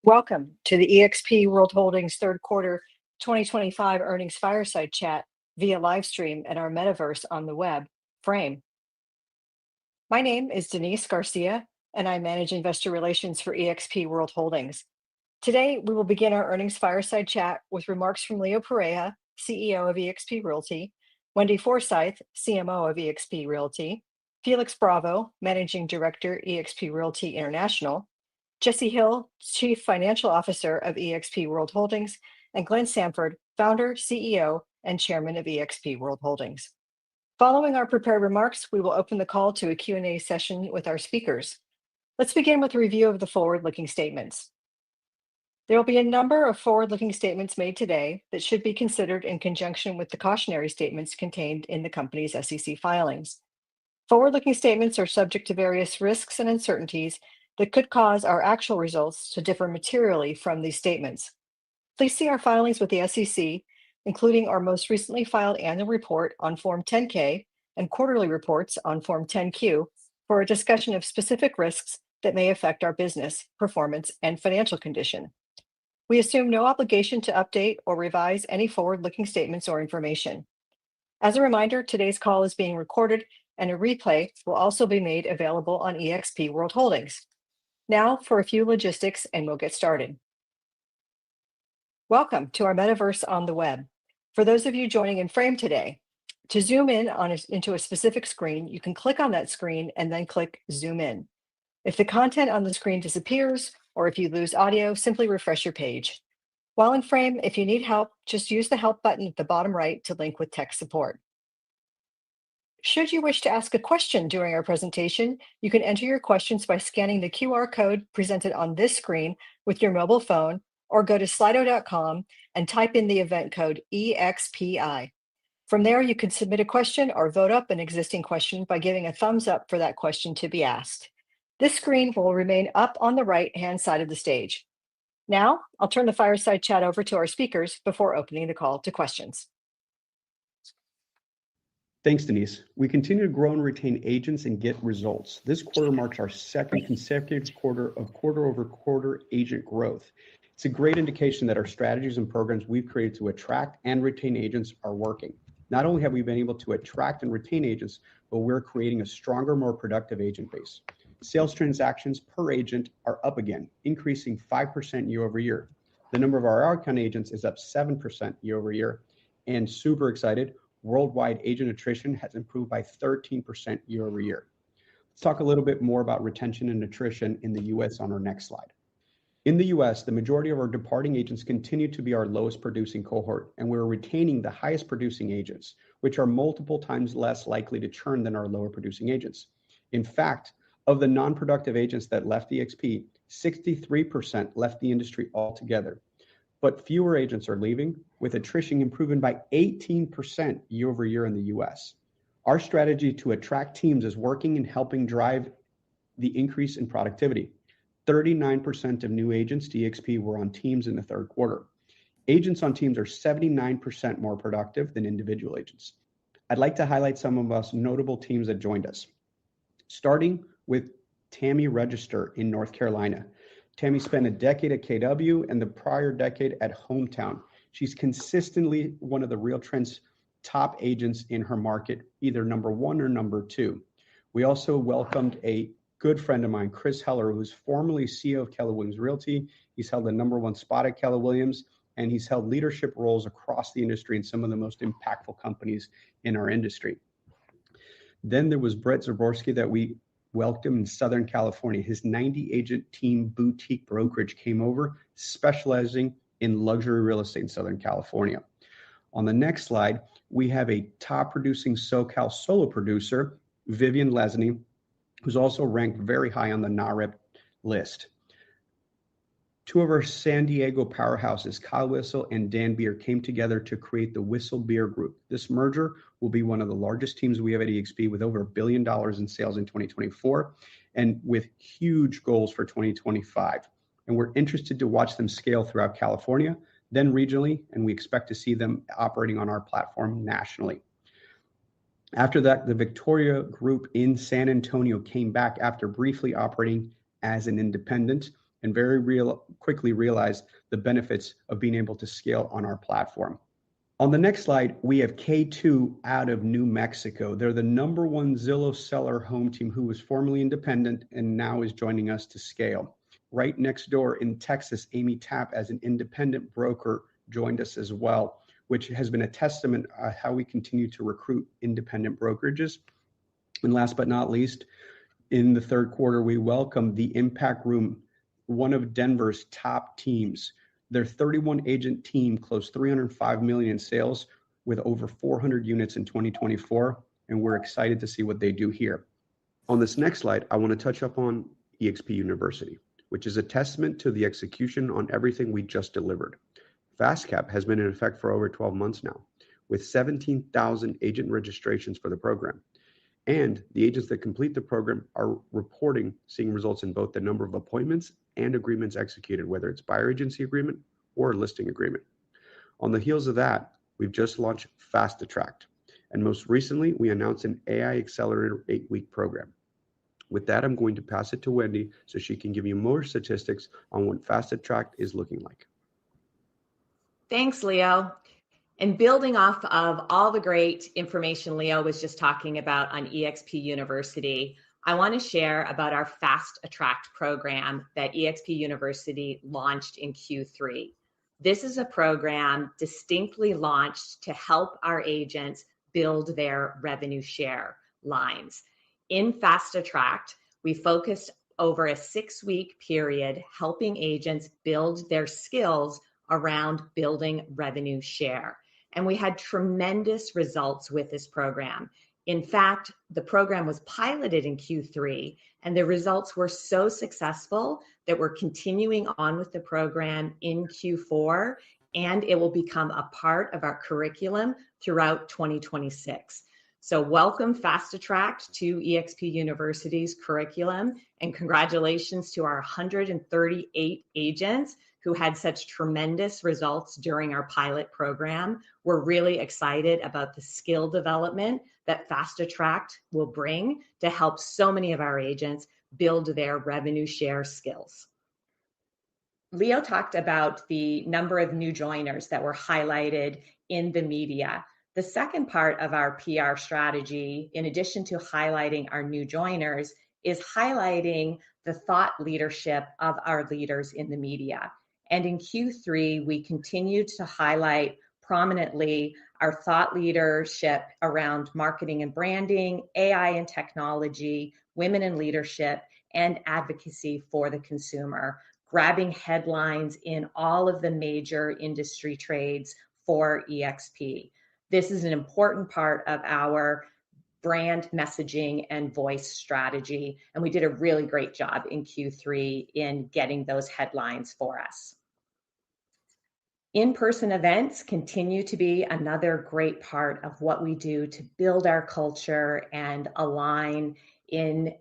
Welcome to the eXp World Holdings third quarter 2025 earnings fireside chat via live stream at our metaverse on the web, Frame. My name is Denise Garcia, and I manage investor relations for eXp World Holdings. Today, we will begin our earnings fireside chat with remarks from Leo Pareja, CEO of eXp Realty, Wendy Forsythe, CMO of eXp Realty, Felix Bravo, Managing Director, eXp Realty International, Jesse Hill, Chief Financial Officer of eXp World Holdings, and Glenn Sanford, Founder, CEO, and Chairman of eXp World Holdings. Following our prepared remarks, we will open the call to a Q&A session with our speakers. Let's begin with a review of the forward-looking statements. There will be a number of forward-looking statements made today that should be considered in conjunction with the cautionary statements contained in the company's SEC filings. Forward-looking statements are subject to various risks and uncertainties that could cause our actual results to differ materially from these statements. Please see our filings with the SEC, including our most recently filed annual report on Form 10-K and quarterly reports on Form 10-Q, for a discussion of specific risks that may affect our business, performance, and financial condition. We assume no obligation to update or revise any forward-looking statements or information. As a reminder, today's call is being recorded, and a replay will also be made available on eXp World Holdings. Now for a few logistics, and we'll get started. Welcome to our metaverse on the web. For those of you joining in Frame today, to zoom in into a specific screen, you can click on that screen and then click Zoom In. If the content on the screen disappears, or if you lose audio, simply refresh your page. While in Frame, if you need help, just use the Help button at the bottom right to link with tech support. Should you wish to ask a question during our presentation, you can enter your questions by scanning the QR code presented on this screen with your mobile phone, or go to slido.com and type in the event code EXPI. From there, you can submit a question or vote up an existing question by giving a thumbs up for that question to be asked. This screen will remain up on the right-hand side of the stage. Now, I'll turn the fireside chat over to our speakers before opening the call to questions. Thanks, Denise. We continue to grow and retain agents and get results. This quarter marks our second consecutive quarter of quarter-over-quarter agent growth. It's a great indication that our strategies and programs we've created to attract and retain agents are working. Not only have we been able to attract and retain agents, but we're creating a stronger, more productive agent base. Sales transactions per agent are up again, increasing 5% year over year. The number of our account agents is up 7% year over year. And super excited, worldwide agent attrition has improved by 13% year over year. Let's talk a little bit more about retention and attrition in the US on our next slide. In the US, the majority of our departing agents continue to be our lowest producing cohort, and we're retaining the highest producing agents, which are multiple times less likely to churn than our lower producing agents. In fact, of the non-productive agents that left eXp, 63% left the industry altogether. But fewer agents are leaving, with attrition improving by 18% year over year in the US. Our strategy to attract teams is working and helping drive the increase in productivity. 39% of new agents to eXp were on teams in the third quarter. Agents on teams are 79% more productive than individual agents. I'd like to highlight some of us notable teams that joined us. Starting with Tammy Register in North Carolina. Tammy spent a decade at KW and the prior decade at Hometown. She's consistently one of the RealTrend's top agents in her market, either number one or number two. We also welcomed a good friend of mine, Chris Heller, who's formerly CEO of Keller Williams Realty. He's held the number one spot at Keller Williams, and he's held leadership roles across the industry in some of the most impactful companies in our industry. Then there was Brett Zaborski that we welcomed in Southern California. His 90-agent team boutique brokerage came over, specializing in luxury real estate in Southern California. On the next slide, we have a top producing SoCal solo producer, Vivian Lesney, who's also ranked very high on the NAREP list. Two of our San Diego powerhouses, Kyle Whistle and Dan Beer, came together to create the Whistle Beer Group. This merger will be one of the largest teams we have at eXp, with over $1 billion in sales in 2024 and with huge goals for 2025. And we're interested to watch them scale throughout California, then regionally, and we expect to see them operating on our platform nationally. After that, the Victoria Group in San Antonio came back after briefly operating as an independent, and quickly realized the benefits of being able to scale on our platform. On the next slide, we have K2 out of New Mexico. They're the #1 Zillow seller home team who was formerly independent and now is joining us to scale. Right next door in Texas, Amy Tapp as an independent broker joined us as well, which has been a testament to how we continue to recruit independent brokerages. And last but not least, in the third quarter, we welcome the Impact Room, one of Denver's top teams. Their 31 agent team closed 305 million in sales with over 400 units in 2024, and we're excited to see what they do here. On this next slide, I want to touch up on eXp University, which is a testament to the execution on everything we just delivered. FastCap has been in effect for over 12 months now, with 17,000 agent registrations for the program. And the agents that complete the program are reporting seeing results in both the number of appointments and agreements executed, whether it's buyer agency agreement or listing agreement. On the heels of that, we've just launched Fast Attract. And most recently, we announced an AI Accelerator 8-week program. With that, I'm going to pass it to Wendy so she can give you more statistics on what Fast Attract is looking like. Thanks, Leo. And building off of all the great information Leo was just talking about on eXp University, I want to share about our Fast Attract program that eXp University launched in Q3. This is a program distinctly launched to help our agents build their revenue share lines. In Fast Attract, we focused over a 6-week period helping agents build their skills around building revenue share. And we had tremendous results with this program. In fact, the program was piloted in Q3, and the results were so successful that we're continuing on with the program in Q4, and it will become a part of our curriculum throughout 2026. So welcome Fast Attract to eXp University's curriculum, and congratulations to our 138 agents who had such tremendous results during our pilot program. We're really excited about the skill development that Fast Attract will bring to help so many of our agents build their revenue share skills. Leo talked about the number of new joiners that were highlighted in the media. The second part of our PR strategy, in addition to highlighting our new joiners, is highlighting the thought leadership of our leaders in the media. And in Q3, we continued to highlight prominently our thought leadership around marketing and branding, AI and technology, women in leadership, and advocacy for the consumer, grabbing headlines in all of the major industry trades for eXp. This is an important part of our brand messaging and voice strategy, and we did a really great job in Q3 in getting those headlines for us. In-person events continue to be another great part of what we do to build our culture and align in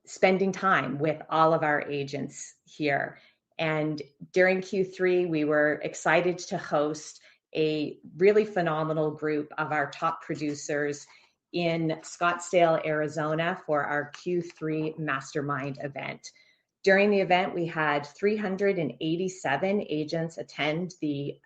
spending time with all of our agents here. And during Q3, we were excited to host a really phenomenal group of our top producers in Scottsdale, Arizona for our Q3 Mastermind event. During the event, we had 387 agents attend the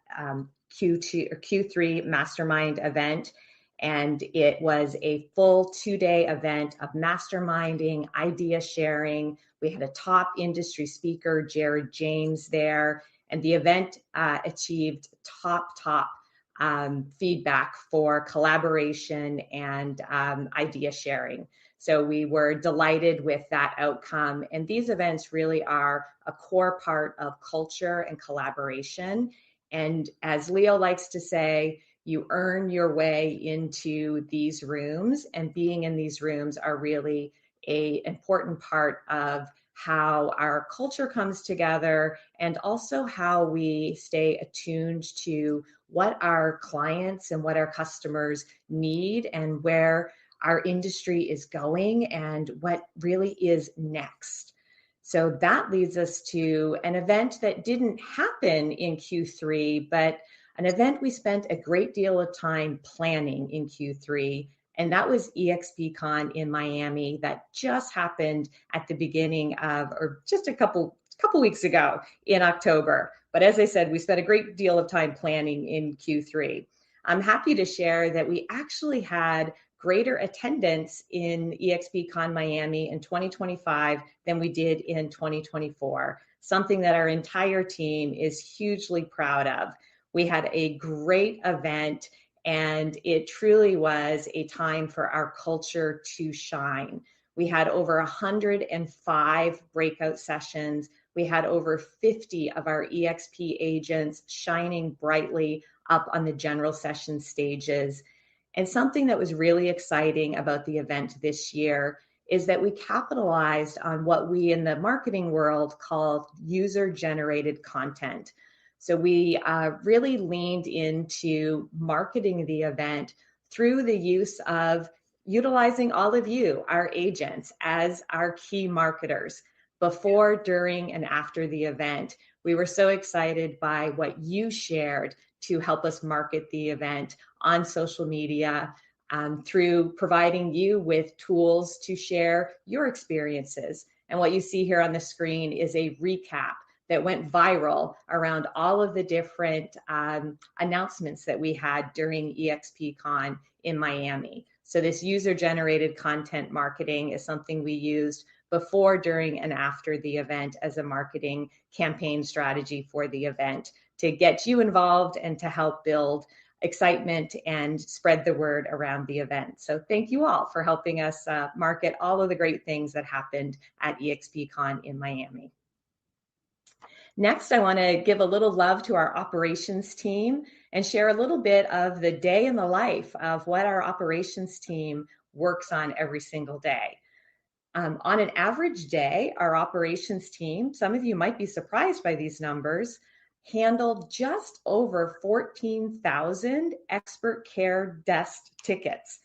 Q3 Mastermind event, and it was a full 2-day event of masterminding, idea sharing. We had a top industry speaker, Jared James, there, and the event achieved top feedback for collaboration and idea sharing. So we were delighted with that outcome. And these events really are a core part of culture and collaboration. And as Leo likes to say, you earn your way into these rooms, and being in these rooms are really an important part of how our culture comes together and also how we stay attuned to what our clients and what our customers need and where our industry is going and what really is next. So that leads us to an event that didn't happen in Q3, but an event we spent a great deal of time planning in Q3, and that was eXpCon in Miami that just happened at the beginning of, or just a couple couple weeks ago in October. But as I said, we spent a great deal of time planning in Q3. I'm happy to share that we actually had greater attendance in eXpCon Miami in 2025 than we did in 2024, something that our entire team is hugely proud of. We had a great event, and it truly was a time for our culture to shine. We had over 105 breakout sessions. We had over 50 of our eXp agents shining brightly up on the general session stages. And something that was really exciting about the event this year is that we capitalized on what we in the marketing world call user-generated content. So we really leaned into marketing the event through the use of utilizing all of you, our agents, as our key marketers before, during, and after the event. We were so excited by what you shared to help us market the event on social media, through providing you with tools to share your experiences. And what you see here on the screen is a recap that went viral around all of the different announcements that we had during eXpCon in Miami. So this user-generated content marketing is something we used before, during, and after the event as a marketing campaign strategy for the event to get you involved and to help build excitement and spread the word around the event. So thank you all for helping us market all of the great things that happened at eXpCon in Miami. Next, I want to give a little love to our operations team and share a little bit of the day in the life of what our operations team works on every single day. On an average day, our operations team, some of you might be surprised by these numbers, handled just over 14,000 expert care desk tickets.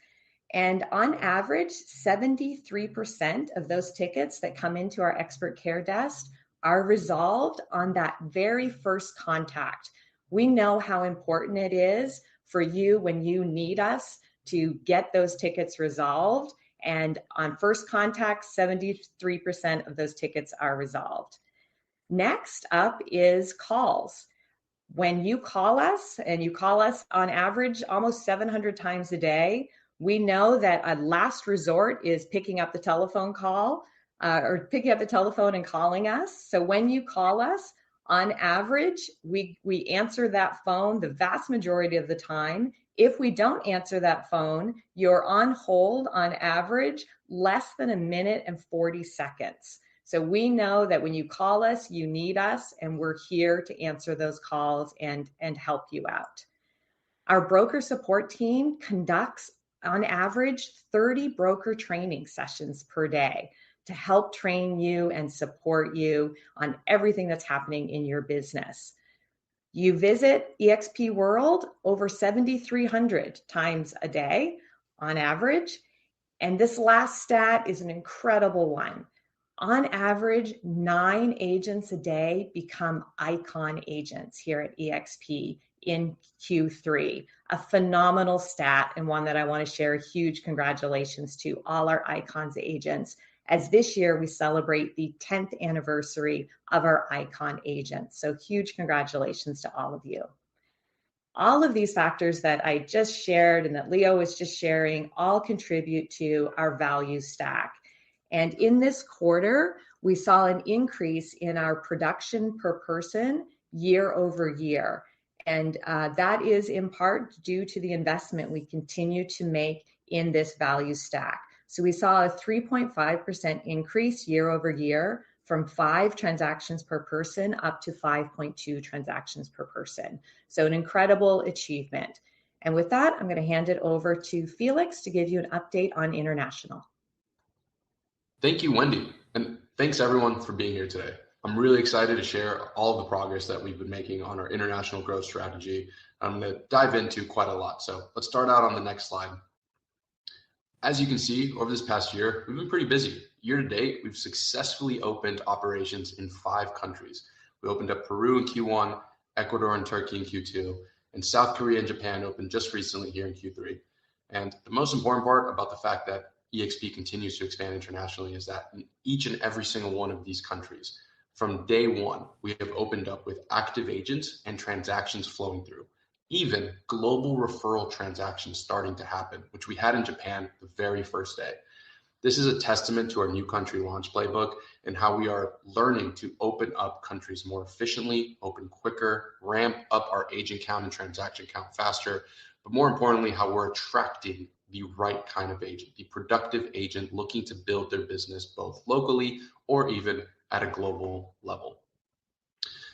And on average, 73% of those tickets that come into our expert care desk are resolved on that very first contact. We know how important it is for you when you need us to get those tickets resolved. And on first contact, 73% of those tickets are resolved. Next up is calls. When you call us, and you call us on average almost 700 times a day, we know that a last resort is picking up the telephone call or picking up the telephone and calling us. So when you call us, on average, we answer that phone the vast majority of the time. If we don't answer that phone, you're on hold on average less than 1 minute and 40 seconds. So we know that when you call us, you need us, and we're here to answer those calls and help you out. Our broker support team conducts on average 30 broker training sessions per day to help train you and support you on everything that's happening in your business. You visit eXp World over 7,300 times a day on average. And this last stat is an incredible one. On average, 9 agents a day become icon agents here at eXp in Q3. A phenomenal stat, and one that I want to share a huge congratulations to all our icons agents, as this year we celebrate the 10th anniversary of our icon agents. So huge congratulations to all of you. All of these factors that I just shared and that Leo was just sharing all contribute to our value stack. And in this quarter, we saw an increase in our production per person year over year. And that is in part due to the investment we continue to make in this value stack. So we saw a 3.5% increase year over year from 5 transactions per person up to 5.2 transactions per person. So an incredible achievement. And with that, I'm going to hand it over to Felix to give you an update on international. Thank you, Wendy. And thanks everyone for being here today. I'm really excited to share all of the progress that we've been making on our international growth strategy. I'm going to dive into quite a lot. So let's start out on the next slide. As you can see, over this past year, we've been pretty busy. Year to date, we've successfully opened operations in 5 countries. We opened up Peru in Q1, Ecuador and Turkey in Q2, and South Korea and Japan opened just recently here in Q3. And the most important part about the fact that eXp continues to expand internationally is that in each and every single one of these countries, From day one, we have opened up with active agents and transactions flowing through, even global referral transactions starting to happen, which we had in Japan the very first day. This is a testament to our new country launch playbook and how we are learning to open up countries more efficiently, open quicker, ramp up our agent count and transaction count faster, but more importantly, how we're attracting the right kind of agent, the productive agent looking to build their business both locally or even at a global level.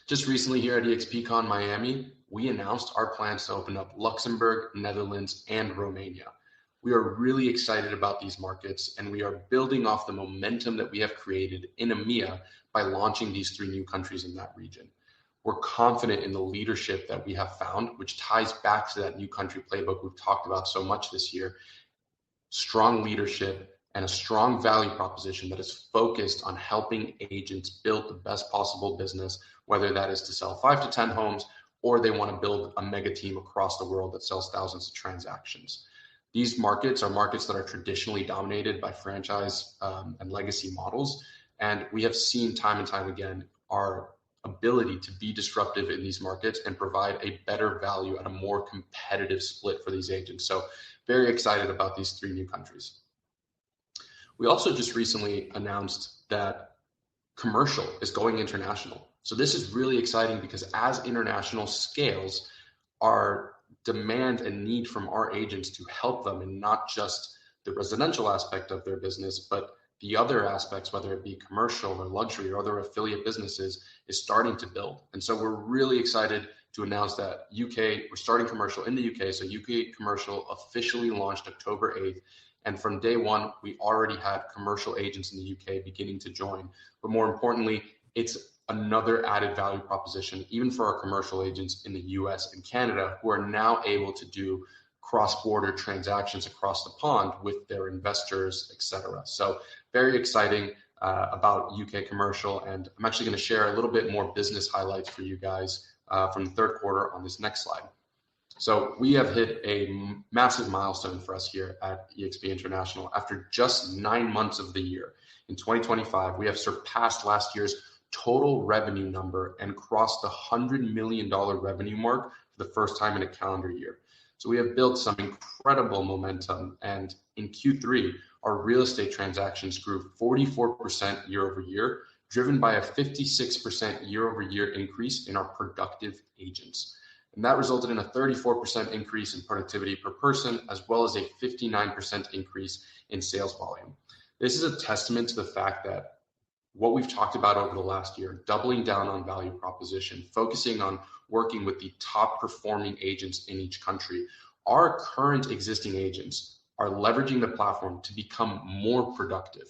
Just recently here at eXpCon Miami, we announced our plans to open up Luxembourg, Netherlands, and Romania. We are really excited about these markets, and we are building off the momentum that we have created in EMEA by launching these 3 new countries in that region. We're confident in the leadership that we have found, which ties back to that new country playbook we've talked about so much this year. Strong leadership and a strong value proposition that is focused on helping agents build the best possible business, whether that is to sell 5 to 10 homes or they want to build a mega team across the world that sells thousands of transactions. These markets are markets that are traditionally dominated by franchise and legacy models. And we have seen time and time again our ability to be disruptive in these markets and provide a better value at a more competitive split for these agents. So very excited about these 3 new countries. We also just recently announced that commercial is going international. So this is really exciting because as international scales, our demand and need from our agents to help them in not just the residential aspect of their business, but the other aspects, whether it be commercial or luxury or other affiliate businesses, is starting to build. And so we're really excited to announce that we're starting commercial in the UK. So UK commercial officially launched October 8th. And from day one, we already had commercial agents in the UK beginning to join. But more importantly, it's another added value proposition, even for our commercial agents in the US and Canada, who are now able to do cross-border transactions across the pond with their investors, etc. So very exciting about UK commercial. And I'm actually going to share a little bit more business highlights for you guys from the 3rd quarter on this next slide. So we have hit a massive milestone for us here at eXp International. After just 9 months of the year, in 2025, we have surpassed last year's total revenue number and crossed the $100 million revenue mark for the first time in a calendar year. So we have built some incredible momentum. And in Q3, our real estate transactions grew 44% year over year, driven by a 56% year over year increase in our productive agents. And that resulted in a 34% increase in productivity per person, as well as a 59% increase in sales volume. This is a testament to the fact that what we've talked about over the last year, doubling down on value proposition, focusing on working with the top performing agents in each country. Our current existing agents are leveraging the platform to become more productive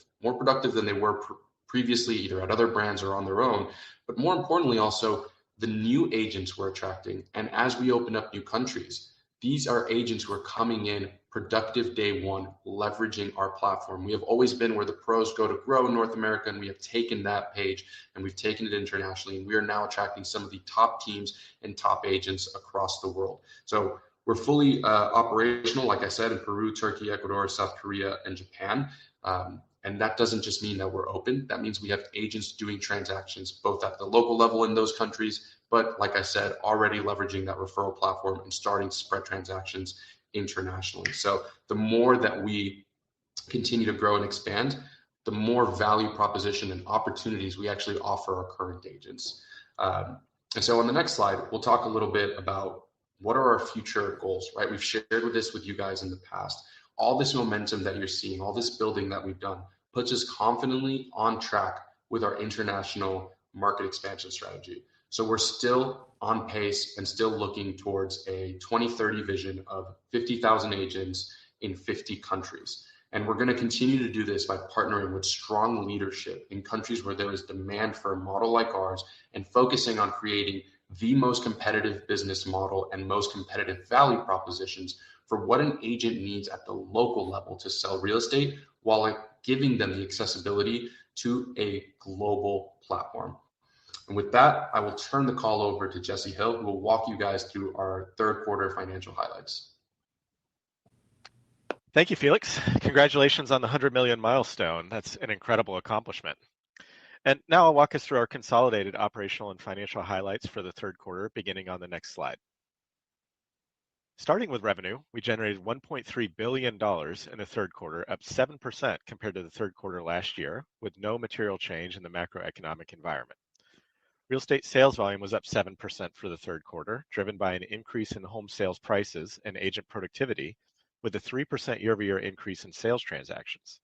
than they were previously, either at other brands or on their own. But more importantly, also the new agents we're attracting. And as we open up new countries, these are agents who are coming in productive day one, leveraging our platform. We have always been where the pros go to grow in North America, and we have taken that page and we've taken it internationally. And we are now attracting some of the top teams and top agents across the world. So we're fully operational, like I said, in Peru, Turkey, Ecuador, South Korea, and Japan. And that doesn't just mean that we're open. That means we have agents doing transactions both at the local level in those countries, but like I said, already leveraging that referral platform and starting to spread transactions internationally. So the more that we continue to grow and expand, the more value proposition and opportunities we actually offer our current agents. And so on the next slide, we'll talk a little bit about what are our future goals, right? We've shared this with you guys in the past. All this momentum that you're seeing, all this building that we've done puts us confidently on track with our international market expansion strategy. So we're still on pace and still looking towards a 2030 vision of 50,000 agents in 50 countries. And we're going to continue to do this by partnering with strong leadership in countries where there is demand for a model like ours and focusing on creating the most competitive business model and most competitive value propositions for what an agent needs at the local level to sell real estate, while giving them the accessibility to a global platform. And with that, I will turn the call over to Jesse Hill, who will walk you guys through our 3rd quarter financial highlights. Thank you, Felix. Congratulations on the 100 million milestone. That's an incredible accomplishment. And now I'll walk us through our consolidated operational and financial highlights for the third quarter, beginning on the next slide. Starting with revenue, we generated $1.3 billion in the third quarter, up 7% compared to the third quarter last year, with no material change in the macroeconomic environment. Real estate sales volume was up 7% for the third quarter, driven by an increase in home sales prices and agent productivity, with a 3% year-over-year increase in sales transactions.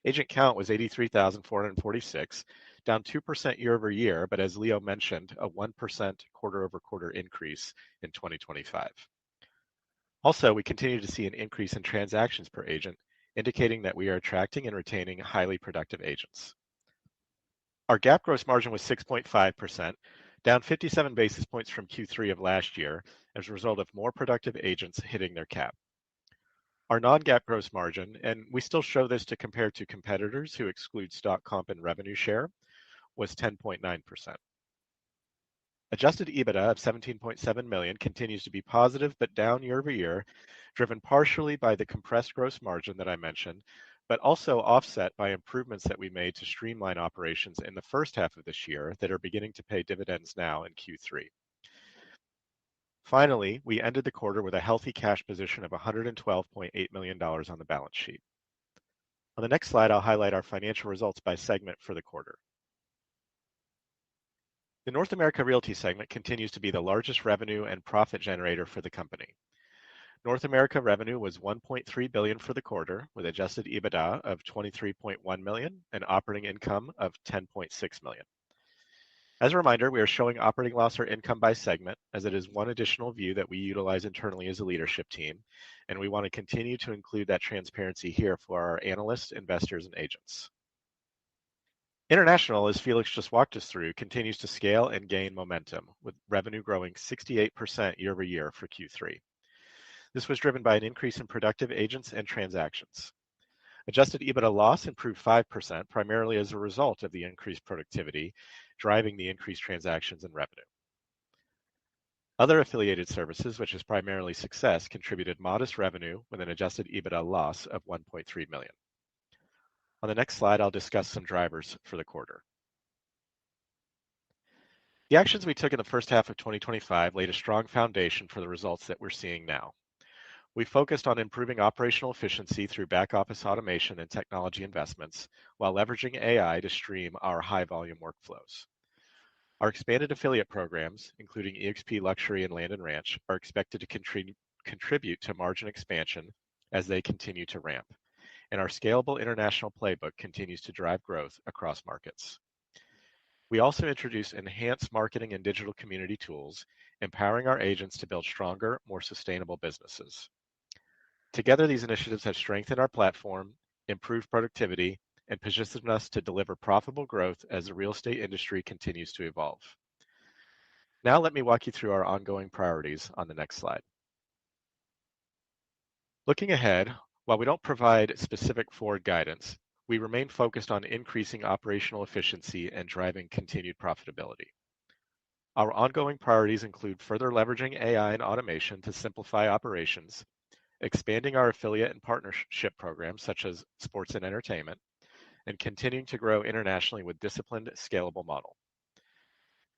Agent count was 83,446, down 2% year-over-year, but as Leo mentioned, a 1% quarter-over-quarter increase in 2025. Also, we continue to see an increase in transactions per agent, indicating that we are attracting and retaining highly productive agents. Our GAAP gross margin was 6.5%, down 57 basis points from Q3 of last year as a result of more productive agents hitting their cap. Our non-GAAP gross margin, and we still show this to compare to competitors who exclude stock comp and revenue share, was 10.9%. Adjusted EBITDA of $17.7 million continues to be positive but down year-over-year, driven partially by the compressed gross margin that I mentioned, but also offset by improvements that we made to streamline operations in the first half of this year that are beginning to pay dividends now in Q3. Finally, we ended the quarter with a healthy cash position of $112.8 million on the balance sheet. On the next slide, I'll highlight our financial results by segment for the quarter. The North America Realty segment continues to be the largest revenue and profit generator for the company. North America revenue was $1.3 billion for the quarter, with adjusted EBITDA of $23.1 million and operating income of $10.6 million. As a reminder, we are showing operating loss or income by segment, as it is one additional view that we utilize internally as a leadership team, and we want to continue to include that transparency here for our analysts, investors, and agents. International, as Felix just walked us through, continues to scale and gain momentum, with revenue growing 68% year-over-year for Q3. This was driven by an increase in productive agents and transactions. Adjusted EBITDA loss improved 5%, primarily as a result of the increased productivity, driving the increased transactions and revenue. Other affiliated services, which is primarily Success, contributed modest revenue with an adjusted EBITDA loss of $1.3 million. On the next slide, I'll discuss some drivers for the quarter. The actions we took in the first half of 2025 laid a strong foundation for the results that we're seeing now. We focused on improving operational efficiency through back office automation and technology investments, while leveraging AI to stream our high volume workflows. Our expanded affiliate programs, including eXp Luxury and Land and Ranch, are expected to contribute to margin expansion as they continue to ramp. And our scalable international playbook continues to drive growth across markets. We also introduced enhanced marketing and digital community tools, empowering our agents to build stronger, more sustainable businesses. Together, these initiatives have strengthened our platform, improved productivity, and positioned us to deliver profitable growth as the real estate industry continues to evolve. Now let me walk you through our ongoing priorities on the next slide. Looking ahead, while we don't provide specific forward guidance, we remain focused on increasing operational efficiency and driving continued profitability. Our ongoing priorities include further leveraging AI and automation to simplify operations, expanding our affiliate and partnership programs such as sports and entertainment, and continuing to grow internationally with disciplined, scalable model.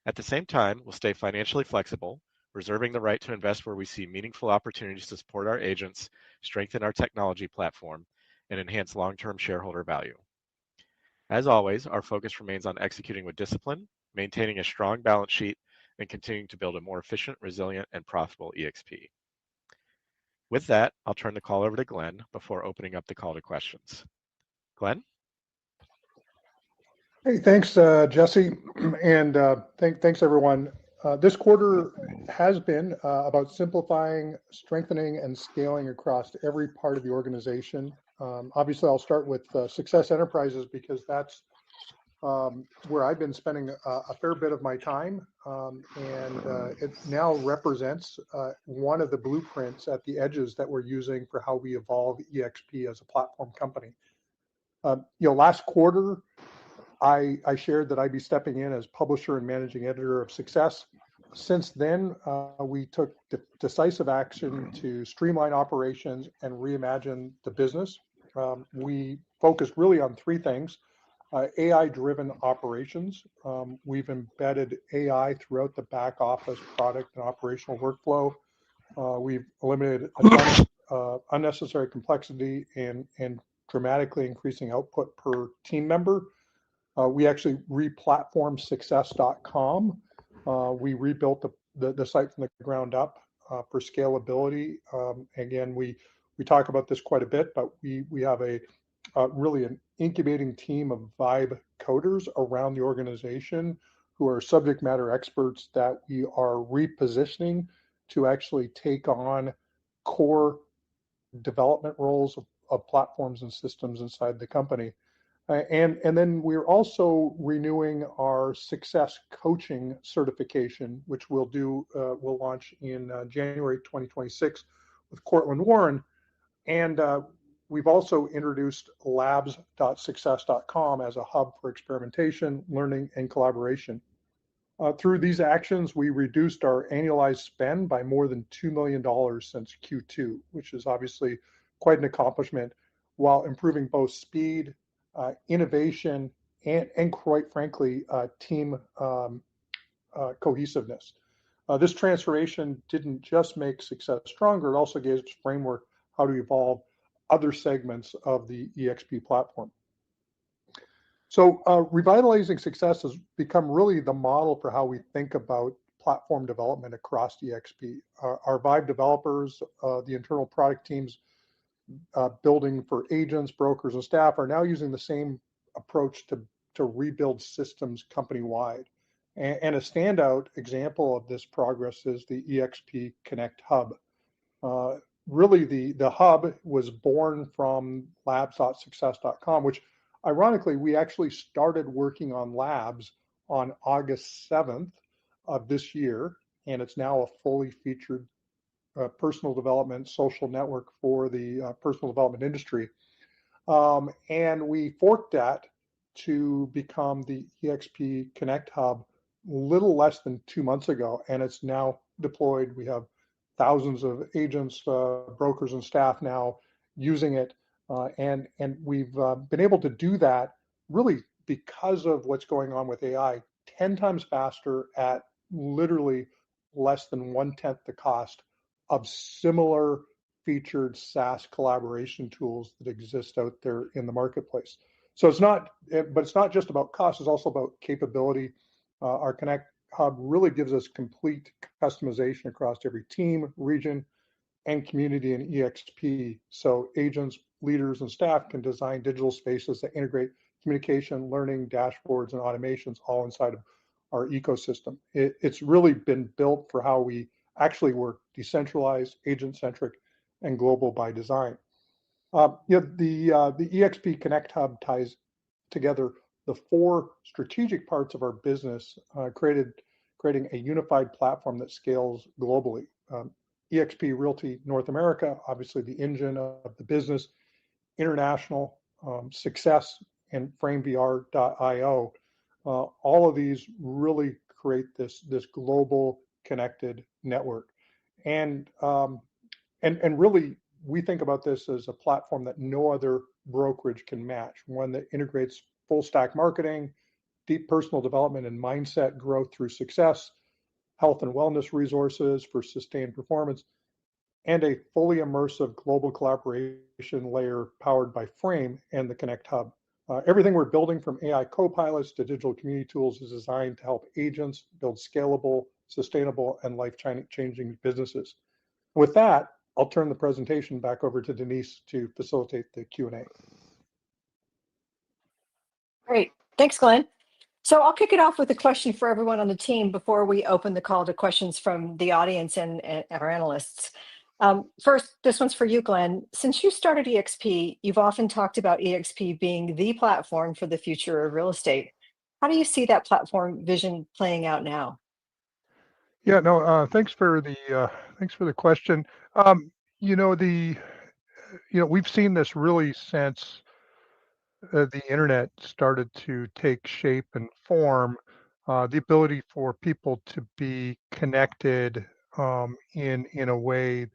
At the same time, we'll stay financially flexible, reserving the right to invest where we see meaningful opportunities to support our agents, strengthen our technology platform, and enhance long-term shareholder value. As always, our focus remains on executing with discipline, maintaining a strong balance sheet, and continuing to build a more efficient, resilient, and profitable eXp. With that, I'll turn the call over to Glenn before opening up the call to questions. Glenn? Hey, thanks, Jesse, and thanks everyone. This quarter has been about simplifying, strengthening, and scaling across every part of the organization. Obviously, I'll start with Success Enterprises because that's where I've been spending a fair bit of my time, and it now represents one of the blueprints at the edges that we're using for how we evolve eXp as a platform company. Last quarter, I shared that I'd be stepping in as publisher and managing editor of Success. Since then, we took decisive action to streamline operations and reimagine the business. We focused really on three things. AI-driven operations. We've embedded AI throughout the back office product and operational workflow. We've eliminated a ton of unnecessary complexity and dramatically increasing output per team member. We actually re-platformed success.com. We rebuilt the site from the ground up for scalability. Again, we talk about this quite a bit, but we have really an incubating team of Vibe coders around the organization who are subject matter experts that we are repositioning to actually take on core development roles of platforms and systems inside the company. And then we're also renewing our success coaching certification, which we'll launch in January 2026 with Cortland Warren. And we've also introduced labs.success.com as a hub for experimentation, learning, and collaboration. Through these actions, we reduced our annualized spend by more than $2 million since Q2, which is obviously quite an accomplishment, while improving both speed, innovation, and quite frankly, team cohesiveness. This transformation didn't just make success stronger, it also gave us a framework how to evolve other segments of the eXp platform. So revitalizing success has become really the model for how we think about platform development across eXp. Our Vibe developers, the internal product teams building for agents, brokers, and staff are now using the same approach to rebuild systems company-wide. And a standout example of this progress is the eXp Connect Hub. Really, the hub was born from labs.success.com, which ironically, we actually started working on Labs on August 7th of this year, and it's now a fully featured personal development social network for the personal development industry. And we forked that to become the eXp Connect Hub little less than 2 months ago, and it's now deployed. We have thousands of agents, brokers, and staff now using it. And we've been able to do that really because of what's going on with AI, 10 times faster at literally less than 1/10 the cost of similar featured SaaS collaboration tools that exist out there in the marketplace. So it's not just about cost, it's also about capability. Our Connect Hub really gives us complete customization across every team, region, and community in eXp. So agents, leaders, and staff can design digital spaces that integrate communication, learning, dashboards, and automations all inside of our ecosystem. It's really been built for how we actually work: decentralized, agent-centric, and global by design. The eXp Connect Hub ties together the 4 strategic parts of our business, creating a unified platform that scales globally. eXp Realty North America, obviously the engine of the business, international, success, and framevr.io. All of these really create this global connected network. And really, we think about this as a platform that no other brokerage can match, one that integrates full stack marketing, deep personal development and mindset growth through success, health and wellness resources for sustained performance, and a fully immersive global collaboration layer powered by Frame and the Connect Hub. Everything we're building, from AI co-pilots to digital community tools, is designed to help agents build scalable, sustainable, and life-changing businesses. With that, I'll turn the presentation back over to Denise to facilitate the Q&A. Great. Thanks, Glenn. So I'll kick it off with a question for everyone on the team before we open the call to questions from the audience and our analysts. First, this one's for you, Glenn. Since you started eXp, you've often talked about eXp being the platform for the future of real estate. How do you see that platform vision playing out now? Yeah, no, thanks for the question. We've seen this really since the internet started to take shape and form. The ability for people to be connected in a way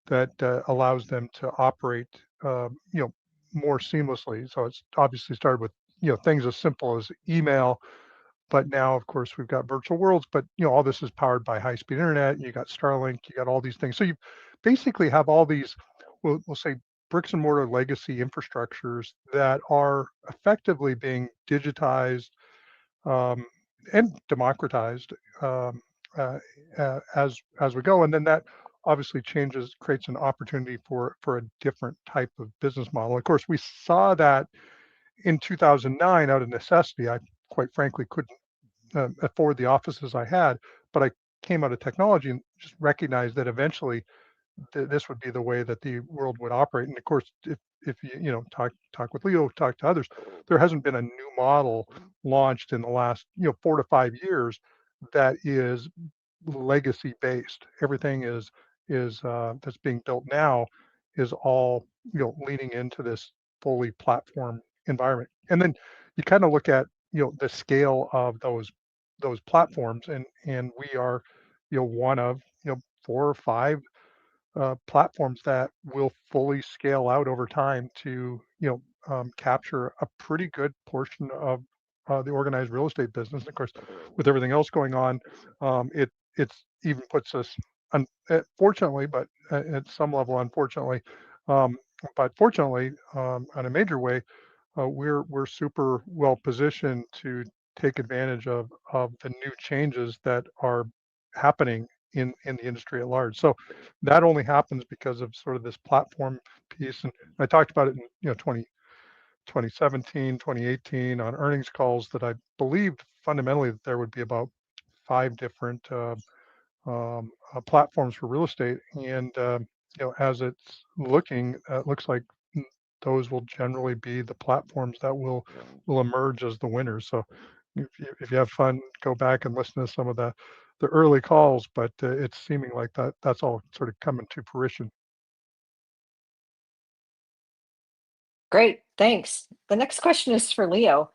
that allows them to operate more seamlessly. So it's obviously started with things as simple as email. But now, of course, we've got virtual worlds, but all this is powered by high-speed internet. You got Starlink, you got all these things. So you basically have all these, we'll say, bricks and mortar legacy infrastructures that are effectively being digitized um, and democratized um, as we go. And then that obviously creates an opportunity for a different type of business model. Of course, we saw that in 2009 out of necessity. I quite frankly couldn't afford the offices I had, but I came out of technology and just recognized that eventually this would be the way that the world would operate. And of course, if you talk with Leo, talk to others, there hasn't been a new model launched in the last 4 to 5 years that is legacy based. Everything is that's being built now is all leaning into this fully platform environment. And then you kind of look at the scale of those platforms, and we are one of 4 or 5 platforms that will fully scale out over time to capture a pretty good portion of the organized real estate business. And of course, with everything else going on, it's even puts us fortunately, but at some level, unfortunately, um, but fortunately, on a major way, we're super well positioned to take advantage of the new changes that are happening in the industry at large. So that only happens because of sort of this platform piece. And I talked about it in 2017, 2018 on earnings calls that I believed fundamentally that there would be about 5 different platforms for real estate. And as it's looking, it looks like those will generally be the platforms that will emerge as the winners. So if you have fun, go back and listen to some of the early calls, but it's seeming like that's all sort of coming to fruition. Great, thanks. The next question is for Leo.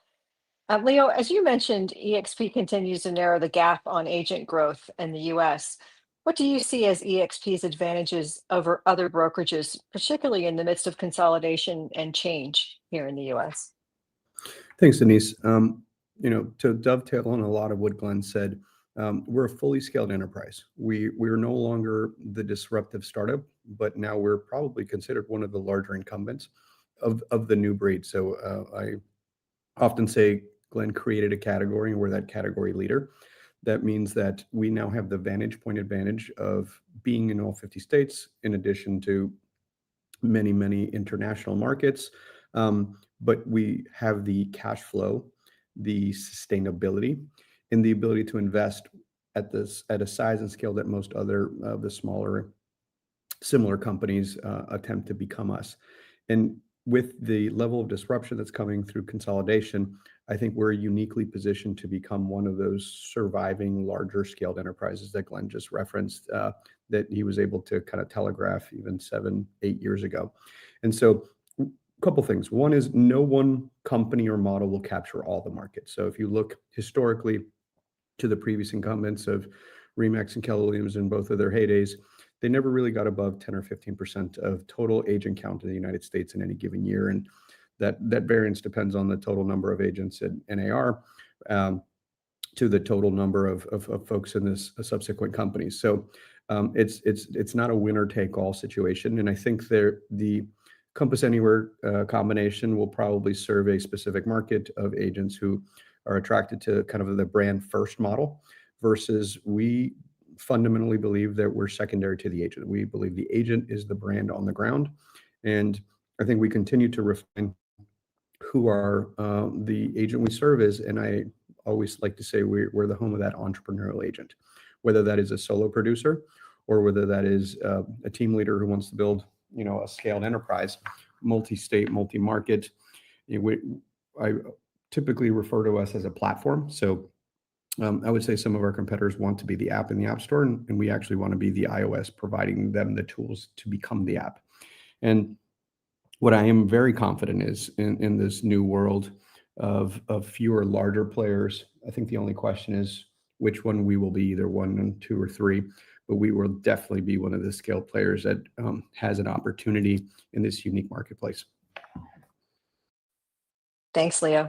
Leo, as you mentioned, eXp continues to narrow the gap on agent growth in the US. What do you see as eXp's advantages over other brokerages, particularly in the midst of consolidation and change here in the US? Thanks, Denise. To dovetail on a lot of what Glenn said, we're a fully scaled enterprise. We're no longer the disruptive startup, but now we're probably considered one of the larger incumbents of the new breed. So I often say Glenn created a category and we're that category leader. That means that we now have the vantage point advantage of being in all 50 states, in addition to many, many international markets. But we have the cash flow, the sustainability, and the ability to invest at a size and scale that most other of the smaller similar companies attempt to become us. And with the level of disruption that's coming through consolidation, I think we're uniquely positioned to become one of those surviving larger scaled enterprises that Glenn just referenced, that he was able to kind of telegraph even 7, 8 years ago. And so a couple things. One is no one company or model will capture all the market. So if you look historically to the previous incumbents of Remax and Keller Williams in both of their heydays, they never really got above 10 or 15% of total agent count in the United States in any given year. And that variance depends on the total number of agents at NAR to the total number of folks in this subsequent companies. So it's not a winner take all situation. And I think the Compass Anywhere combination will probably serve a specific market of agents who are attracted to kind of the brand first model, versus we fundamentally believe that we're secondary to the agent. We believe the agent is the brand on the ground. And I think we continue to refine who the agent we serve is. And I always like to say we're the home of that entrepreneurial agent, whether that is a solo producer or whether that is a team leader who wants to build, a scaled enterprise, multi-state, multi-market. I typically refer to us as a platform. So I would say some of our competitors want to be the app in the App Store, and we actually want to be the iOS, providing them the tools to become the app. And what I am very confident is in this new world of fewer larger players. I think the only question is which one we will be, either 1, 2, or 3. But we will definitely be one of the scale players that has an opportunity in this unique marketplace. Thanks, Leo.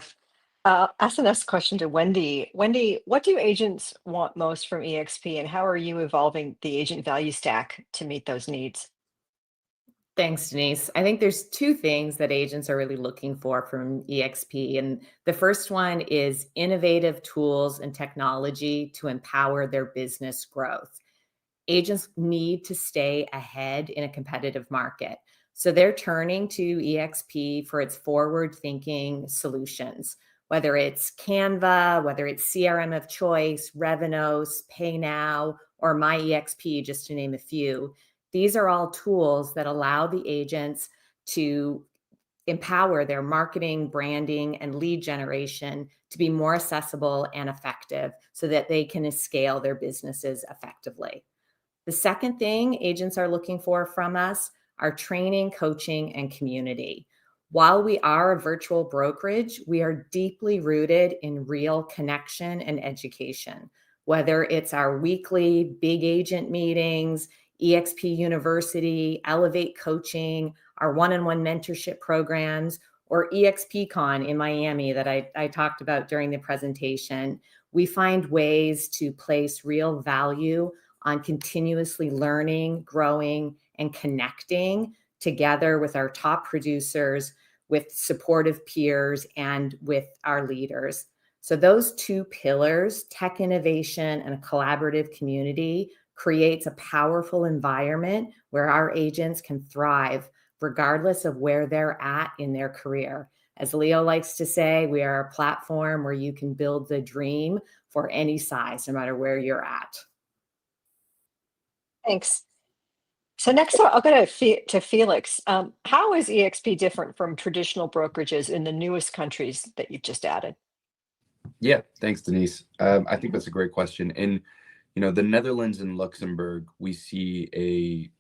Ask the next question to Wendy. Wendy, what do agents want most from eXp, and how are you evolving the agent value stack to meet those needs? Thanks, Denise. I think there's two things that agents are really looking for from eXp. And the first one is innovative tools and technology to empower their business growth. Agents need to stay ahead in a competitive market. So they're turning to eXp for its forward-thinking solutions, whether it's Canva, whether it's CRM of choice, Revenos, PayNow, or My eXp, just to name a few. These are all tools that allow the agents to empower their marketing, branding, and lead generation to be more accessible and effective so that they can scale their businesses effectively. The second thing agents are looking for from us are training, coaching, and community. While we are a virtual brokerage, we are deeply rooted in real connection and education, whether it's our weekly big agent meetings, eXp University, Elevate Coaching, our one-on-one mentorship programs, or eXpCon in Miami that I talked about during the presentation. We find ways to place real value on continuously learning, growing, and connecting together with our top producers, with supportive peers, and with our leaders. So those two pillars, tech innovation and a collaborative community, creates a powerful environment where our agents can thrive regardless of where they're at in their career. As Leo likes to say, we are a platform where you can build the dream for any size, no matter where you're at. Thanks. So next, I'll go to Felix. How is eXp different from traditional brokerages in the newest countries that you've just added? Yeah, thanks, Denise. I think that's a great question. In the Netherlands and Luxembourg, we see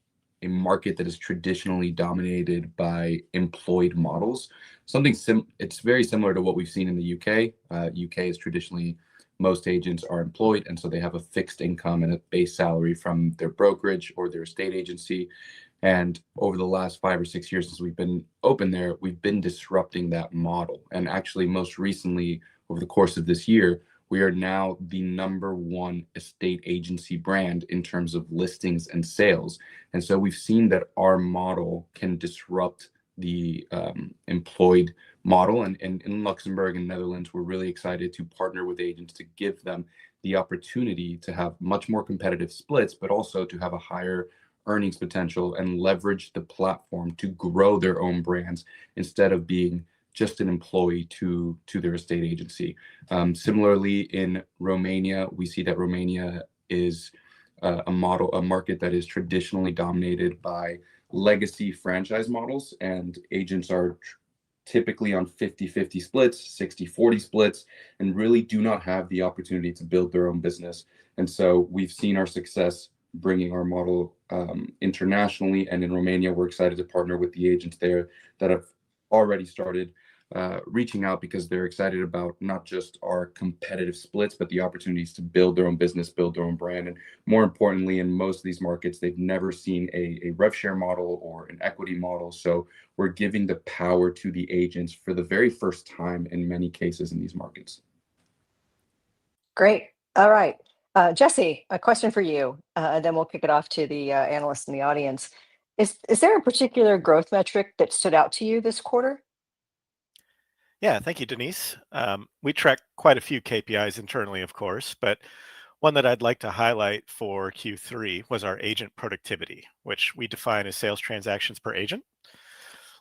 a market that is traditionally dominated by employed models. It's very similar to what we've seen in the UK. UK is traditionally, most agents are employed, and so they have a fixed income and a base salary from their brokerage or their estate agency. And over the last 5 or 6 years since we've been open there, we've been disrupting that model. And actually, most recently, over the course of this year, we are now the #1 estate agency brand in terms of listings and sales. And so we've seen that our model can disrupt the employed model. And in Luxembourg and Netherlands, we're really excited to partner with agents to give them the opportunity to have much more competitive splits, but also to have a higher earnings potential and leverage the platform to grow their own brands instead of being just an employee to their estate agency. Similarly, in Romania, we see that Romania is a market that is traditionally dominated by legacy franchise models, and agents are typically on 50-50 splits, 60-40 splits, and really do not have the opportunity to build their own business. And so we've seen our success bringing our model internationally, and in Romania, we're excited to partner with the agents there that have already started reaching out because they're excited about not just our competitive splits, but the opportunities to build their own business, build their own brand. And more importantly, in most of these markets, they've never seen a rev share model or an equity model. So we're giving the power to the agents for the very first time in many cases in these markets. Great. All right. Jesse, a question for you, and then we'll kick it off to the analysts in the audience. Is there a particular growth metric that stood out to you this quarter? Yeah, thank you, Denise. We track quite a few KPIs internally, of course, but one that I'd like to highlight for Q3 was our agent productivity, which we define as sales transactions per agent.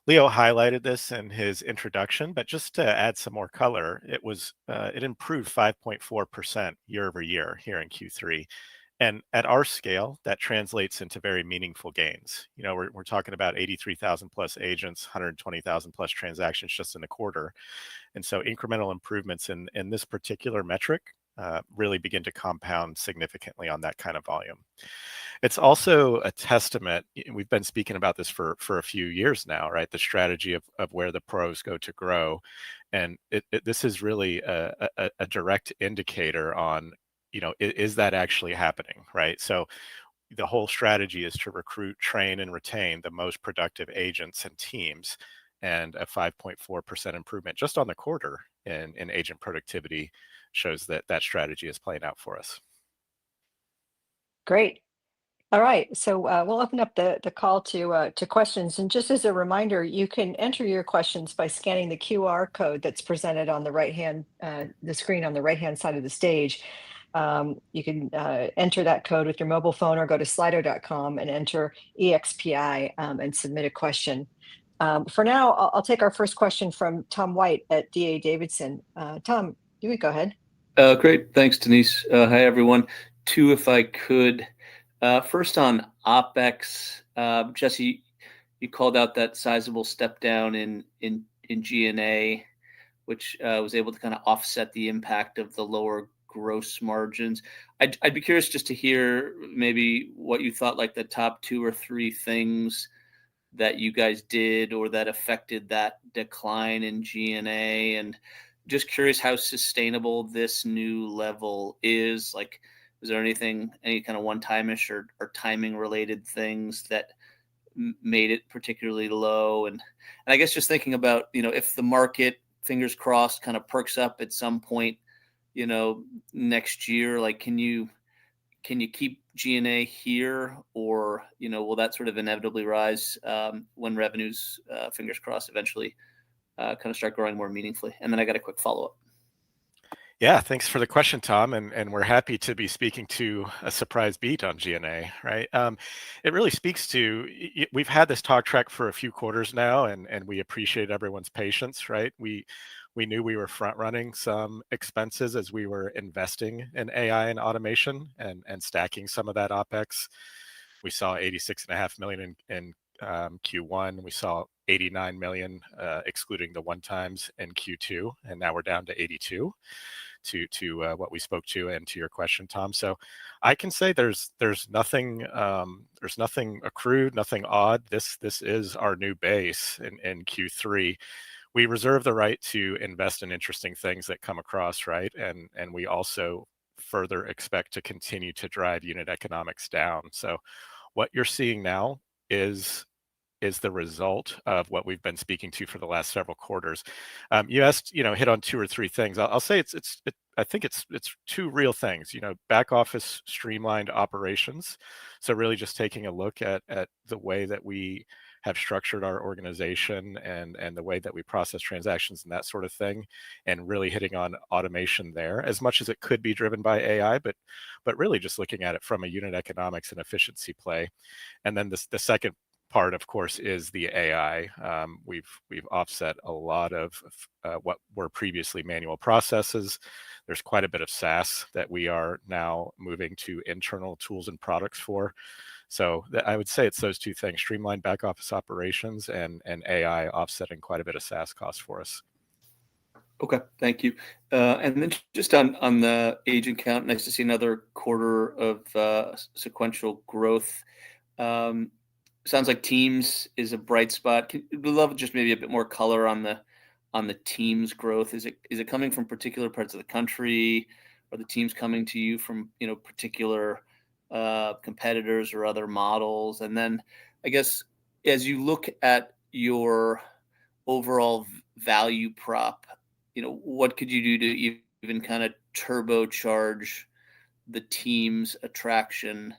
Leo highlighted this in his introduction, but just to add some more color, it improved 5.4% year over year here in Q3. And at our scale, that translates into very meaningful gains. We're talking about 83,000 plus agents, 120,000 plus transactions just in the quarter. And so incremental improvements in this particular metric really begin to compound significantly on that kind of volume. It's also a testament. We've been speaking about this for a few years now, right? The strategy of where the pros go to grow. And this is really a direct indicator on, is that actually happening, right? So the whole strategy is to recruit, train, and retain the most productive agents and teams. and a 5.4% improvement just on the quarter in agent productivity shows that that strategy is playing out for us. Great. All right, so we'll open up the call to questions. And just as a reminder, you can enter your questions by scanning the QR code that's presented on the the screen on the right-hand side of the stage. You can enter that code with your mobile phone or go to slido.com and enter EXPI and submit a question. For now, I'll take our first question from Tom White at DA Davidson. Tom, you can go ahead. Great. Thanks, Denise. Hi, everyone. Two, if I could. First on OpEx, Jesse, you called out that sizable step down in G&A, which was able to kind of offset the impact of the lower gross margins. I'd be curious just to hear maybe what you thought, like the top 2 or 3 things that you guys did or that affected that decline in G&A, and just curious how sustainable this new level is. Like, is there anything, any kind of one-time-ish or timing related things that made it particularly low? And I guess just thinking about, if the market, fingers crossed, kind of perks up at some point, next year, like, can you keep G&A here, or, will that sort of inevitably rise when revenues, fingers crossed, eventually kind of start growing more meaningfully? And then I got a quick follow-up. Yeah, thanks for the question, Tom. And we're happy to be speaking to a surprise beat on G&A, right? It really speaks to, we've had this talk track for a few quarters now, and we appreciate everyone's patience, right? We knew we were front running some expenses as we were investing in AI and automation and stacking some of that OpEx. We saw 86.5 million in Q1. We saw 89 million, excluding the one-times, in Q2, and now we're down to 82 to what we spoke to and to your question, Tom. So I can say there's nothing accrued, nothing odd. This is our new base in Q3. We reserve the right to invest in interesting things that come across, right? And we also further expect to continue to drive unit economics down. So what you're seeing now is the result of what we've been speaking to for the last several quarters. You asked, hit on 2 or 3 things. I'll say I think it's 2 real things. Back office streamlined operations. So really just taking a look at the way that we have structured our organization and the way that we process transactions and that sort of thing, and really hitting on automation there, as much as it could be driven by AI, but really just looking at it from a unit economics and efficiency play. And then the second part, of course, is the AI. We've offset a lot of what were previously manual processes. There's quite a bit of SaaS that we are now moving to internal tools and products for. So I would say it's those 2 things: streamlined back office operations and AI offsetting quite a bit of SaaS costs for us. Okay, thank you. And then just on the agent count, nice to see another quarter of sequential growth. Sounds like Teams is a bright spot. We'd love just maybe a bit more color on the Teams growth. Is it coming from particular parts of the country? Are the teams coming to you from particular competitors or other models? And then I guess as you look at your overall value prop, what could you do to even kind of turbocharge the Teams attraction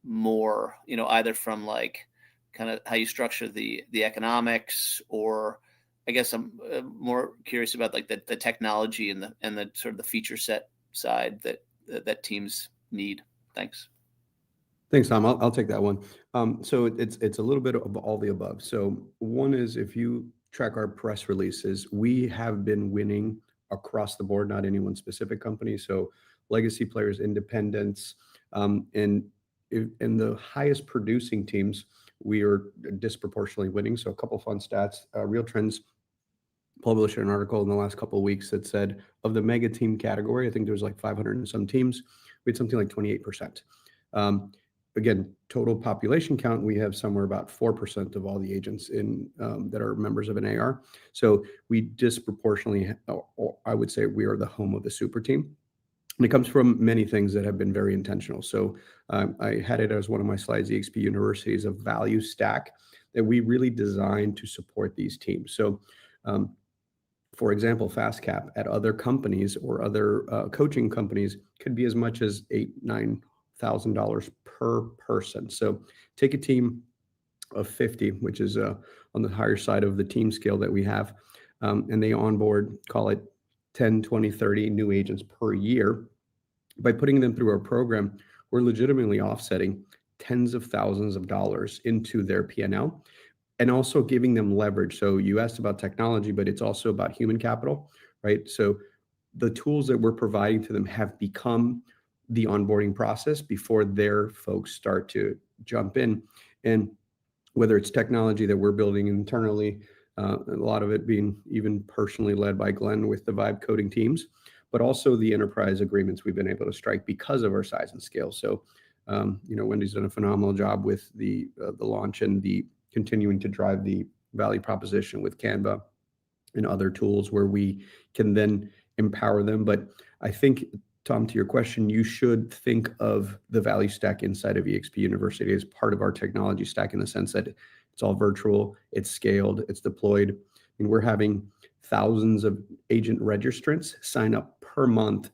more, either from like kind of how you structure the economics, or I guess I'm more curious about like the technology and the sort of the feature set side that teams need. Thanks. Thanks, Tom. I'll take that one. So it's a little bit of all the above. So one is, if you track our press releases, we have been winning across the board, not any one specific company. So legacy players, independents, and in the highest producing teams, we are disproportionately winning. So a couple fun stats. Real Trends published an article in the last couple of weeks that said of the mega team category, I think there was like 500 and some teams, we had something like 28%. Again, total population count, we have somewhere about 4% of all the agents in that are members of an AR. So we disproportionately, I would say, we are the home of the super team. And it comes from many things that have been very intentional. So I had it as one of my slides, eXp University is a value stack. that we really designed to support these teams. So, for example, FastCap at other companies or other coaching companies could be as much as $9,000 per person. So take a team of 50, which is on the higher side of the team scale that we have, and they onboard, call it 10, 20, 30 new agents per year. By putting them through our program, we're legitimately offsetting tens of thousands of dollars into their P&L and also giving them leverage. So you asked about technology, but it's also about human capital, right? So the tools that we're providing to them have become the onboarding process before their folks start to jump in. And whether it's technology that we're building internally, a lot of it being even personally led by Glenn with the Vibe coding teams, but also the enterprise agreements we've been able to strike because of our size and scale. So, Wendy's done a phenomenal job with the launch and the continuing to drive the value proposition with Canva and other tools where we can then empower them. But I think, Tom, to your question, you should think of the value stack inside of eXp University as part of our technology stack in the sense that it's all virtual, it's scaled, it's deployed. And we're having thousands of agent registrants sign up per month.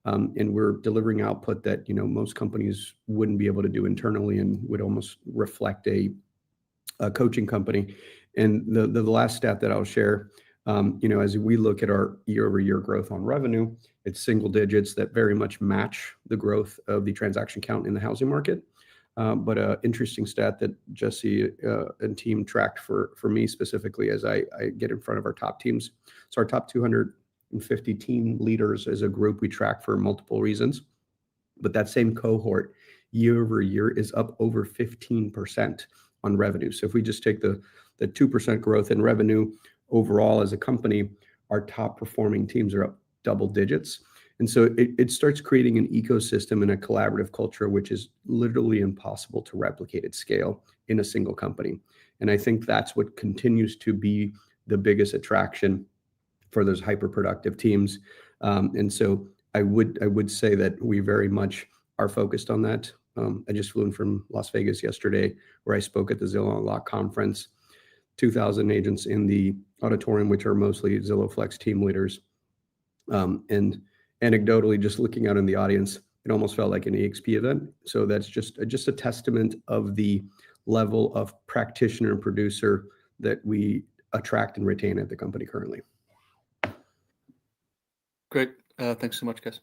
And we're delivering output that most companies wouldn't be able to do internally and would almost reflect a coaching company. And the last stat that I'll share, as we look at our year-over-year growth on revenue, it's single digits that very much match the growth of the transaction count in the housing market. But an interesting stat that Jesse and team tracked for me specifically as I get in front of our top teams. So our top 250 team leaders as a group we track for multiple reasons. But that same cohort year over year is up over 15% on revenue. So if we just take the 2% growth in revenue overall as a company, our top performing teams are up double digits. And so it starts creating an ecosystem and a collaborative culture, which is literally impossible to replicate at scale in a single company. And I think that's what continues to be the biggest attraction for those hyper-productive teams. And so I would say that we very much are focused on that. I just flew in from Las Vegas yesterday, where I spoke at the Zillow Unlock conference. 2,000 agents in the auditorium, which are mostly Zillow Flex team leaders. And anecdotally, just looking out in the audience, it almost felt like an eXp event. So that's just a testament of the level of practitioner and producer that we attract and retain at the company currently. Great. Thanks so much, guys.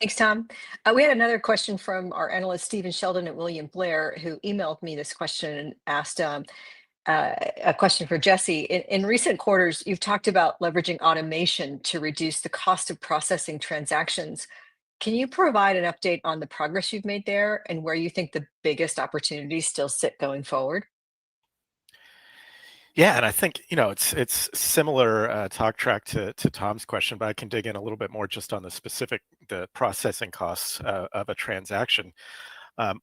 Thanks, Tom. We had another question from our analyst, Stephen Sheldon at William Blair, who emailed me this question and asked a question for Jesse. In recent quarters, you've talked about leveraging automation to reduce the cost of processing transactions. Can you provide an update on the progress you've made there and where you think the biggest opportunities still sit going forward? Yeah, and I think it's similar talk track to Tom's question, but I can dig in a little bit more just on the processing costs of a transaction.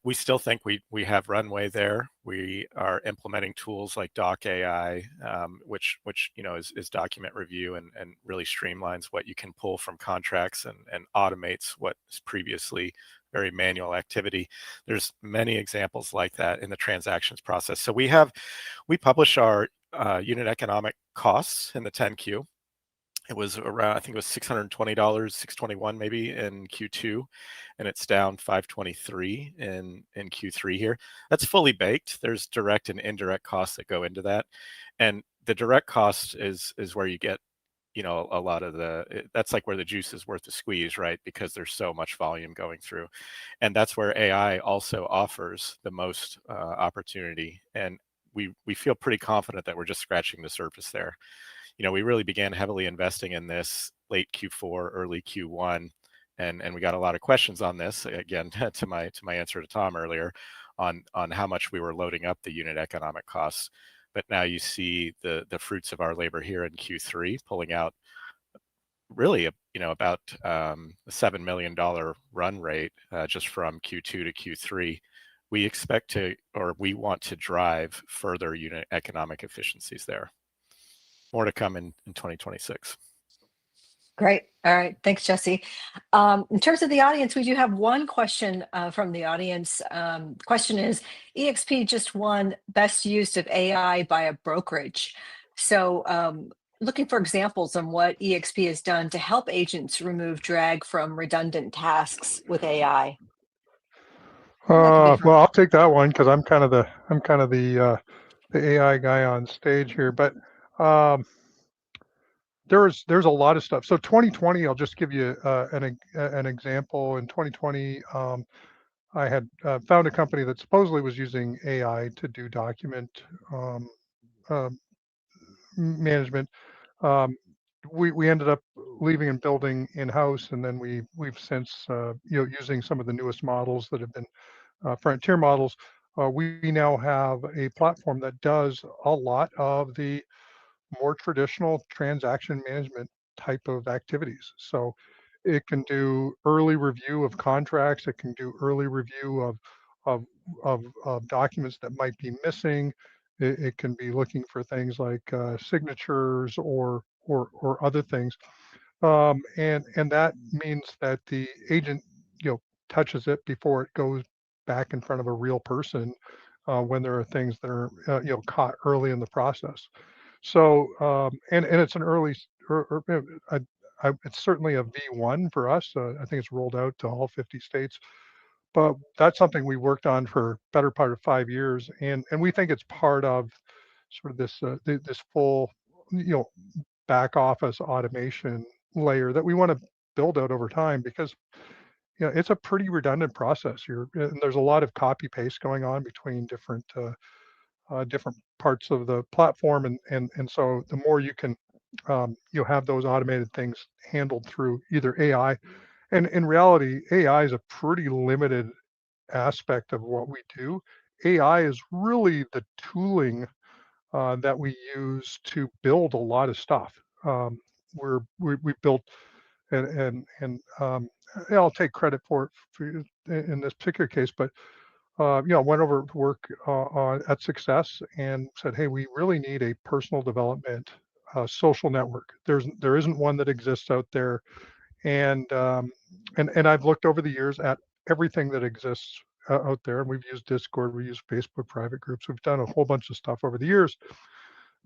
We still think we have runway there. We are implementing tools like Doc AI, which is document review and really streamlines what you can pull from contracts and automates what is previously very manual activity. There's many examples like that in the transactions process. So we publish our unit economic costs in the 10Q. It was around, I think it was $620, $621 maybe in Q2, and it's down $523 in Q3 here. That's fully baked. There's direct and indirect costs that go into that. And the direct cost is where you get, a lot of that's like where the juice is worth the squeeze, right? Because there's so much volume going through. And that's where AI also offers the most opportunity. And we feel pretty confident that we're just scratching the surface there. We really began heavily investing in this late Q4, early Q1, and we got a lot of questions on this. Again, to my answer to Tom earlier, on how much we were loading up the unit economic costs. But now you see the fruits of our labor here in Q3, pulling out really about a $7 million run rate just from Q2 to Q3. We expect we want to drive further unit economic efficiencies there. More to come in 2026. Great. All right. Thanks, Jesse. In terms of the audience, we do have one question from the audience. Question is, eXp just won Best Use of AI by a brokerage. So looking for examples on what eXp has done to help agents remove drag from redundant tasks with AI. And that could be Well, I'll take that one because I'm kind of the AI guy on stage here. But there's a lot of stuff. So 2020, I'll just give you an example. In 2020, I had found a company that supposedly was using AI to do document um, uh, management. Um, we ended up leaving and building in-house, and then we've since using some of the newest models that have been frontier models. We now have a platform that does a lot of the more traditional transaction management type of activities. So it can do early review of contracts. It can do early review of documents that might be missing. It can be looking for things like signatures or other things. And that means that the agent touches it before it goes back in front of a real person when there are things that are caught early in the process. So and it's an early it's certainly a V1 for us. I think it's rolled out to all 50 states, but that's something we worked on for better part of 5 years, and we think it's part of sort of this full back office automation layer that we want to build out over time, because it's a pretty redundant process. And there's a lot of copy paste going on between different parts of the platform, and so the more you can have those automated things handled through either AI, and in reality AI is a pretty limited aspect of what we do. AI is really the tooling that we use to build a lot of stuff. We built and I'll take credit for it in this particular case, but went over to work at Success and said, hey, we really need a personal development social network. There isn't one that exists out there, and I've looked over the years at everything that exists out there, and we've used Discord, we use Facebook private groups, we've done a whole bunch of stuff over the years.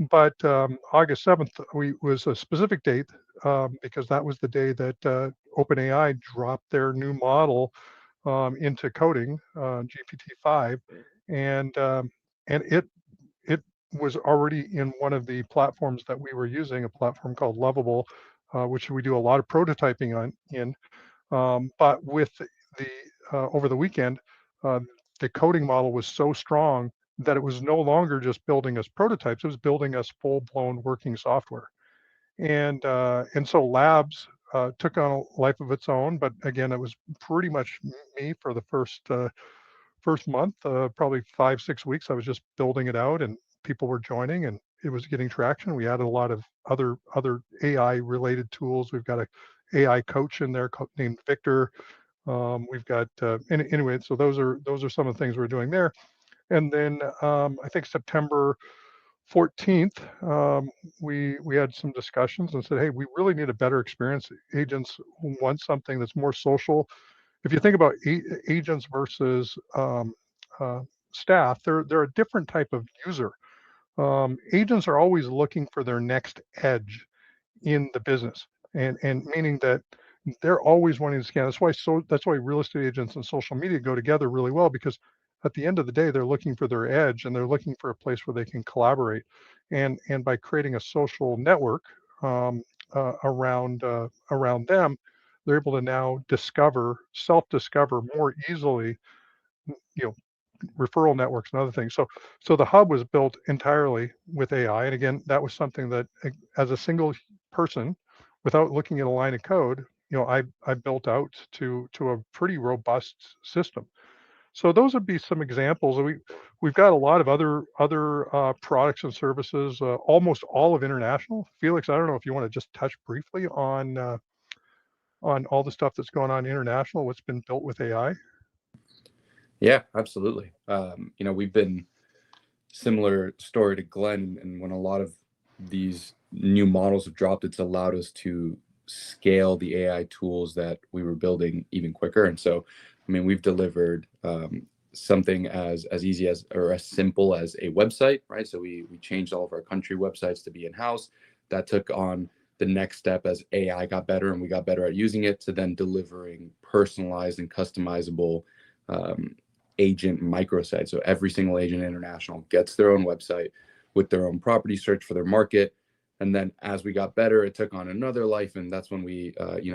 But August 7th was a specific date because that was the day that OpenAI dropped their new model into coding, GPT-5, and it was already in one of the platforms that we were using, a platform called Lovable, which we do a lot of prototyping in. But with the over the weekend, the coding model was so strong that it was no longer just building us prototypes; it was building us full-blown working software. And so labs took on a life of its own. But again, it was pretty much me for the first month, probably 5-6 weeks. I was just building it out, and people were joining, and it was getting traction. We added a lot of other AI related tools. We've got a AI coach in there named Victor. We've got anyway. So those are some of the things we're doing there. And then I think September 14th, we had some discussions and said, hey, we really need a better experience. Agents want something that's more social. If you think about agents versus staff, they're a different type of user. Agents are always looking for their next edge in the business, and meaning that they're always wanting to scan. That's why real estate agents and social media go together really well, because at the end of the day, they're looking for their edge, and they're looking for a place where they can collaborate. And by creating a social network around them, they're able to now self-discover more easily, referral networks and other things. So the hub was built entirely with AI. And again, that was something that as a single person, without looking at a line of code, I built out to a pretty robust system. So those would be some examples. We've got a lot of other products and services, almost all of international. Felix, I don't know if you want to just touch briefly on all the stuff that's going on international, what's been built with AI. Yeah, absolutely. We've been similar story to Glenn, and when a lot of these new models have dropped, it's allowed us to scale the AI tools that we were building even quicker. And so, I mean, we've delivered something as easy as or as simple as a website, right? So we changed all of our country websites to be in-house. That took on the next step as AI got better and we got better at using it, to then delivering personalized and customizable agent microsites. So every single agent international gets their own website with their own property search for their market. And then as we got better, it took on another life. And that's when we,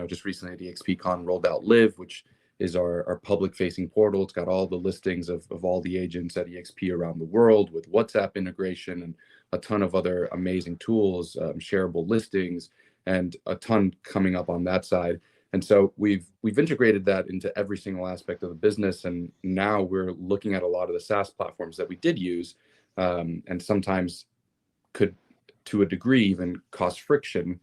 just recently at eXpCon rolled out Live, which is our public facing portal. It's got all the listings of all the agents at eXp around the world, with WhatsApp integration and a ton of other amazing tools, shareable listings, and a ton coming up on that side. And so we've integrated that into every single aspect of the business. And now we're looking at a lot of the SaaS platforms that we did use, and sometimes could, to a degree, even cause friction.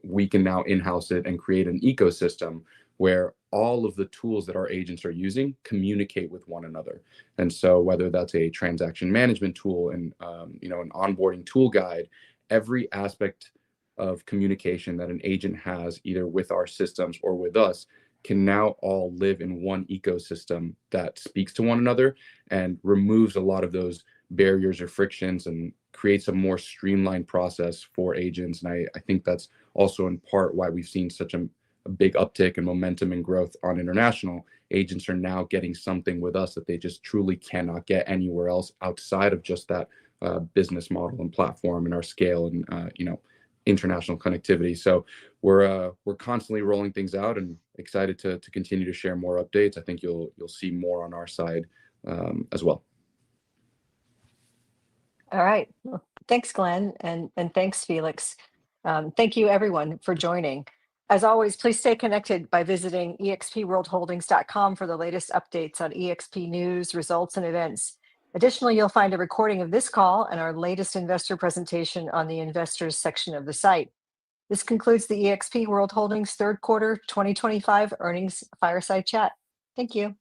We can now in-house it and create an ecosystem where all of the tools that our agents are using communicate with one another. And so whether that's a transaction management tool and an onboarding tool guide, every aspect of communication that an agent has either with our systems or with us can now all live in one ecosystem that speaks to one another and removes a lot of those barriers or frictions and creates a more streamlined process for agents. And I think that's also in part why we've seen such a big uptick in momentum and growth on international. Agents are now getting something with us that they just truly cannot get anywhere else outside of just that business model and platform and our scale and international connectivity. So we're constantly rolling things out and excited to continue to share more updates. I think you'll see more on our side as well. All right. Well, thanks, Glenn, and thanks, Felix. Thank you, everyone, for joining. As always, please stay connected by visiting expworldholdings.com for the latest updates on eXp news, results, and events. Additionally, you'll find a recording of this call and our latest investor presentation on the investors section of the site. This concludes the eXp World Holdings third quarter 2025 earnings fireside chat. Thank you.